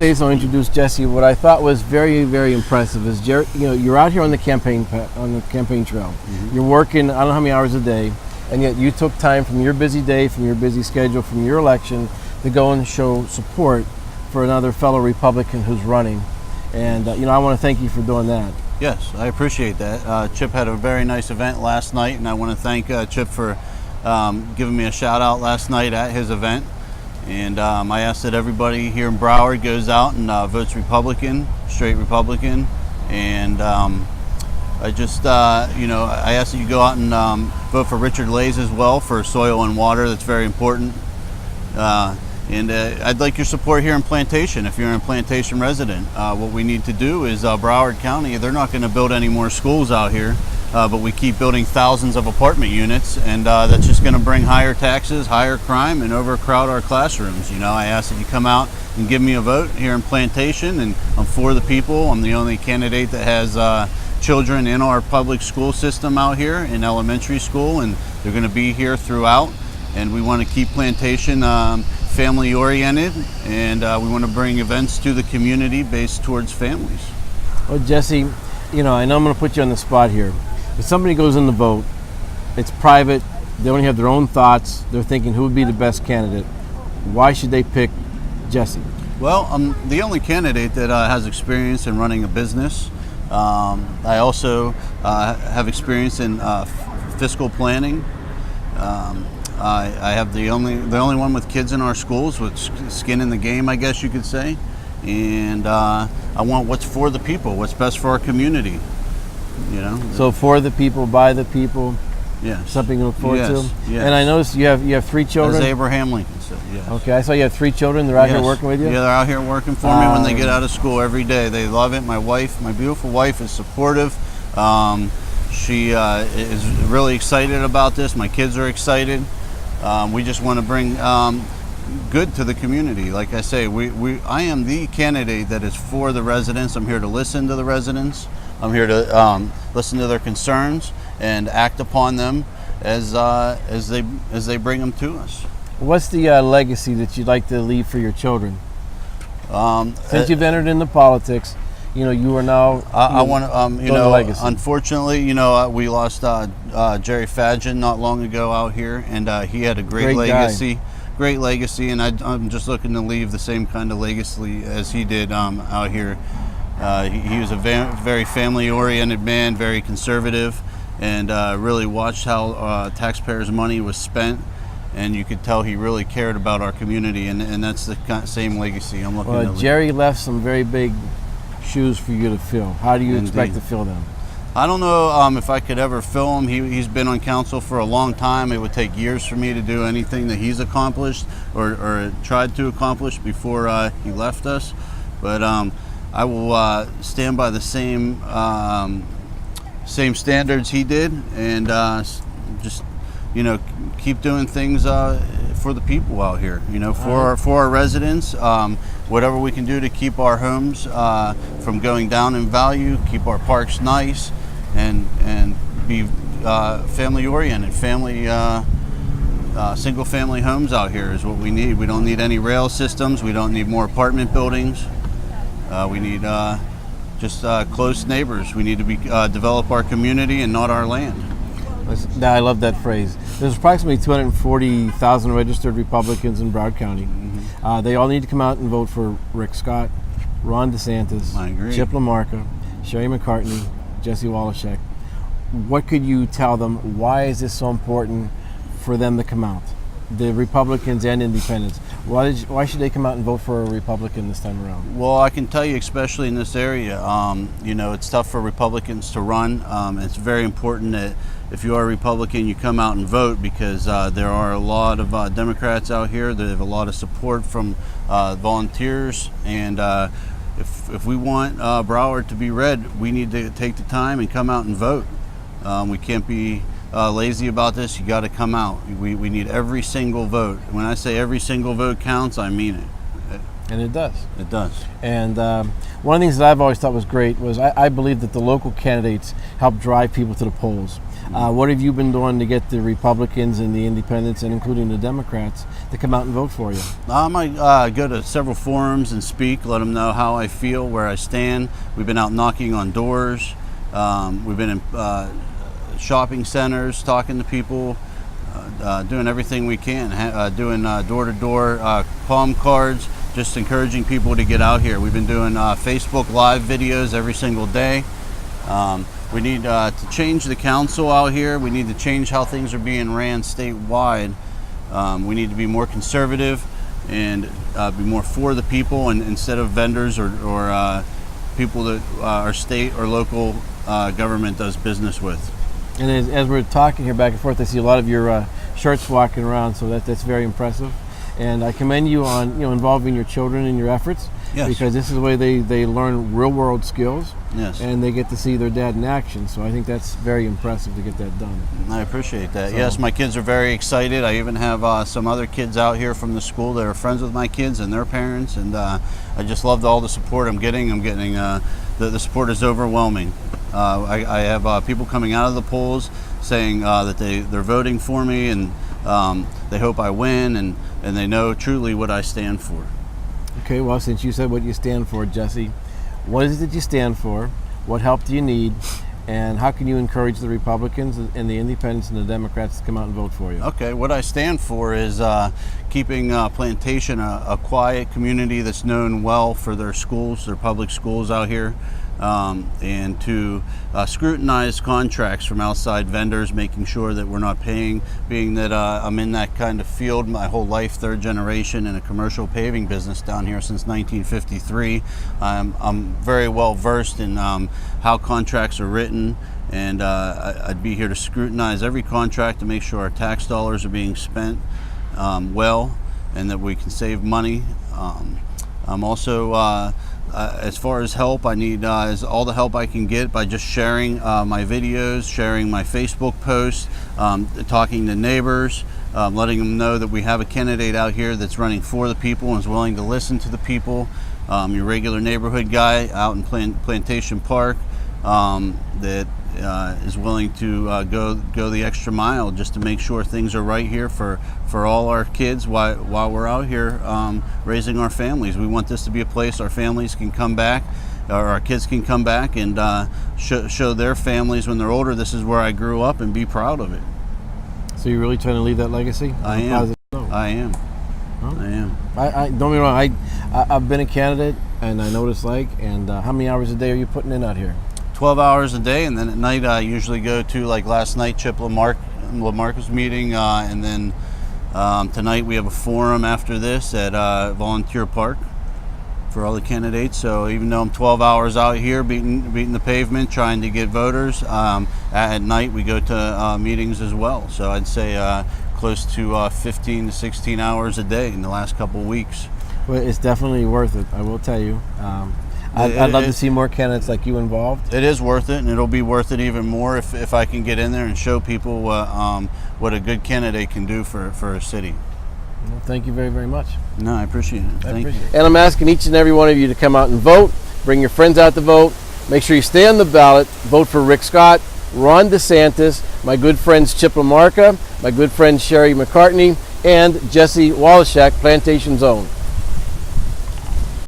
I'll introduce Jesse. What I thought was very, very impressive is, you're out here on the campaign trail. Mm-hmm. You're working, I don't know how many hours a day, and yet you took time from your busy day, from your busy schedule, from your election, to go and show support for another fellow Republican who's running. And I want to thank you for doing that. Yes, I appreciate that. Chip had a very nice event last night, and I want to thank Chip for giving me a shout out last night at his event. And I asked that everybody here in Broward goes out and votes Republican, straight Republican. And I just, I asked that you go out and vote for Richard Lays as well for soil and water. That's very important. And I'd like your support here in Plantation. If you're a Plantation resident, what we need to do is Broward County, they're not going to build any more schools out here, but we keep building thousands of apartment units, and that's just going to bring higher taxes, higher crime, and overcrowd our classrooms. I ask that you come out and give me a vote here in Plantation, and I'm for the people. I'm the only candidate that has children in our public school system out here in elementary school, and they're going to be here throughout. And we want to keep Plantation family oriented, and we want to bring events to the community based towards families. Well, Jesse, I know I'm going to put you on the spot here. If somebody goes in to vote, it's private, they only have their own thoughts, they're thinking who would be the best candidate. Why should they pick Jesse? Well, I'm the only candidate that has experience in running a business. I also have experience in fiscal planning. I have the only one with kids in our schools, with skin in the game, I guess you could say. And I want what's for the people, what's best for our community. So for the people, by the people. Yes. Something to look forward to. Yes. And I noticed you have 3 children. As Abraham Lincoln said. Yes. Okay, I saw you have 3 children. They're out here working with you. Yeah, they're out here working for me when they get out of school every day. They love it. My beautiful wife, is supportive. She is really excited about this. My kids are excited. We just want to bring good to the community. Like I say, I am the candidate that is for the residents. I'm here to listen to the residents. I'm here to listen to their concerns and act upon them as they bring them to us. What's the legacy that you'd like to leave for your children? Since you've entered into politics, you are now. I want to, legacy. Unfortunately, we lost Jerry Fadgen not long ago out here, and he had a great legacy. Great legacy, and I'm just looking to leave the same kind of legacy as he did out here. He was a very family-oriented man, very conservative, and really watched how taxpayers' money was spent. And you could tell he really cared about our community, and that's the same legacy I'm looking to leave. Jerry left some very big shoes for you to fill. How do you expect to fill them? I don't know if I could ever fill him. He's been on council for a long time. It would take years for me to do anything that he's accomplished or tried to accomplish before he left us. But I will stand by the same standards he did, and just keep doing things for the people out here. For our residents. Whatever we can do to keep our homes from going down in value, keep our parks nice, and be family oriented. Single family homes out here is what we need. We don't need any rail systems. We don't need more apartment buildings. We need just close neighbors. We need to develop our community and not our land. I love that phrase. There's approximately 240,000 registered Republicans in Broward County. Mm-hmm. They all need to come out and vote for Rick Scott, Ron DeSantis, Chip LaMarca, Sherry McCartney, Jesse Walaschek. What could you tell them? Why is this so important for them to come out? The Republicans and Independents. Why should they come out and vote for a Republican this time around? Well, I can tell you, especially in this area, it's tough for Republicans to run. It's very important that if you are a Republican, you come out and vote, because there are a lot of Democrats out here that have a lot of support from volunteers. And if we want Broward to be red, we need to take the time and come out and vote. We can't be lazy about this. You got to come out. We need every single vote. When I say every single vote counts, I mean it. And it does. It does. And one of the things that I've always thought was great was I believe that the local candidates help drive people to the polls. What have you been doing to get the Republicans and the Independents, and including the Democrats, to come out and vote for you? I might go to several forums and speak, let them know how I feel, where I stand. We've been out knocking on doors. We've been in shopping centers, talking to people, doing everything we can, doing door-to-door palm cards, just encouraging people to get out here. We've been doing Facebook Live videos every single day. We need to change the council out here. We need to change how things are being ran statewide. We need to be more conservative and be more for the people, and instead of vendors or people that our state or local government does business with. And as we're talking here back and forth, I see a lot of your shirts walking around, so that's very impressive. And I commend you on involving your children in your efforts. Yes. Because this is the way they learn real world skills. Yes. And they get to see their dad in action. So I think that's very impressive to get that done. I appreciate that. So, yes, my kids are very excited. I even have some other kids out here from the school that are friends with my kids and their parents, and I just loved all the support I'm getting. The support is overwhelming. I have people coming out of the polls saying that they're voting for me, and they hope I win, and they know truly what I stand for. Okay, well, since you said what you stand for, Jesse, what is it that you stand for? What help do you need? And how can you encourage the Republicans and the Independents and the Democrats to come out and vote for you? Okay, what I stand for is keeping Plantation a quiet community that's known well for their schools, their public schools out here, and to scrutinize contracts from outside vendors, making sure that we're not paying, being that I'm in that kind of field my whole life, third generation in a commercial paving business down here since 1953. I'm very well versed in how contracts are written, and I'd be here to scrutinize every contract to make sure our tax dollars are being spent well, and that we can save money. I'm also as far as help, I need is all the help I can get by just sharing my videos, sharing my Facebook posts, talking to neighbors, letting them know that we have a candidate out here that's running for the people and is willing to listen to the people. Your regular neighborhood guy out in Plantation Park that is willing to go the extra mile just to make sure things are right here for all our kids while we're out here raising our families. We want this to be a place our families can come back, or our kids can come back and show their families when they're older, this is where I grew up, and be proud of it. So you're really trying to leave that legacy? I am. I am. Huh? I am. I don't get me wrong. I've been a candidate, and I know what it's like. And how many hours a day are you putting in out here? 12 hours a day, and then at night I usually go to, like last night, Chip Lamarcus meeting, and then tonight we have a forum after this at Volunteer Park for all the candidates. So even though I'm 12 hours out here beating the pavement trying to get voters, at night we go to meetings as well. So I'd say close to 15 to 16 hours a day in the last couple of weeks. Well, it's definitely worth it, I will tell you. I'd love to see more candidates like you involved. It is worth it, and it'll be worth it even more if I can get in there and show people what a good candidate can do for a city. Well, thank you very, very much. No, I appreciate it. Thank you. And I'm asking each and every one of you to come out and vote. Bring your friends out to vote. Make sure you stay on the ballot. Vote for Rick Scott, Ron DeSantis, my good friends Chip Lamarca, my good friend Sherry McCartney, and Jesse Walaschek, Plantation Zone.